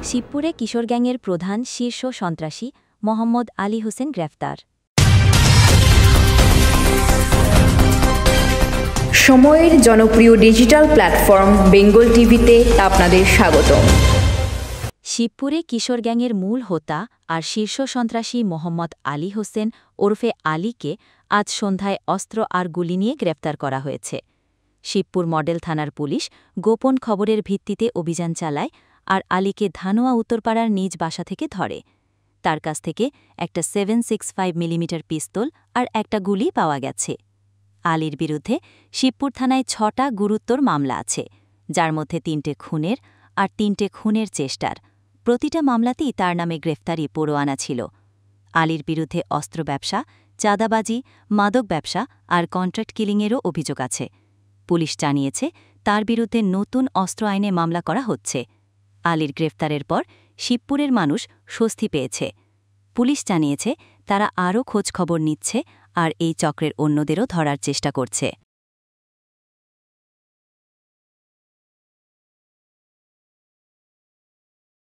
শিবপুরে কিশোর গ্যাংয়ের প্রধান শীর্ষ সন্ত্রাসী মোহাম্মদ আলী হোসেন গ্রেফতার। সময়ের জনপ্রিয় ডিজিটাল প্ল্যাটফর্ম বেঙ্গল টিভিতে আপনাদের স্বাগতম। শিবপুরে কিশোর গ্যাংয়ের মূল হোতা আর শীর্ষ সন্ত্রাসী মোহাম্মদ আলী হোসেন ওরফে আলীকে আজ সন্ধ্যায় অস্ত্র আর গুলি নিয়ে গ্রেফতার করা হয়েছে। শিবপুর মডেল থানার পুলিশ গোপন খবরের ভিত্তিতে অভিযান চালায় আর আলীকে ধানোয়া উত্তরপাড়ার নিজ বাসা থেকে ধরে। তার কাছ থেকে একটা 7.65 মিলিমিটার পিস্তল আর একটা গুলি পাওয়া গেছে। আলীর বিরুদ্ধে শিবপুর থানায় 6টা গুরুতর মামলা আছে, যার মধ্যে 3টে খুনের আর 3টে খুনের চেষ্টার। প্রতিটা মামলাতেই তার নামে গ্রেফতারি পরোয়ানা ছিল। আলীর বিরুদ্ধে অস্ত্র ব্যবসা, চাঁদাবাজি, মাদক ব্যবসা আর কন্ট্রাক্ট কিলিংয়েরও অভিযোগ আছে। পুলিশ জানিয়েছে তার বিরুদ্ধে নতুন অস্ত্র আইনে মামলা করা হচ্ছে। আলীর গ্রেফতারের পর শিবপুরের মানুষ স্বস্তি পেয়েছে। পুলিশ জানিয়েছে তারা আরও খোঁজখবর নিচ্ছে আর এই চক্রের অন্যদেরও ধরার চেষ্টা করছে।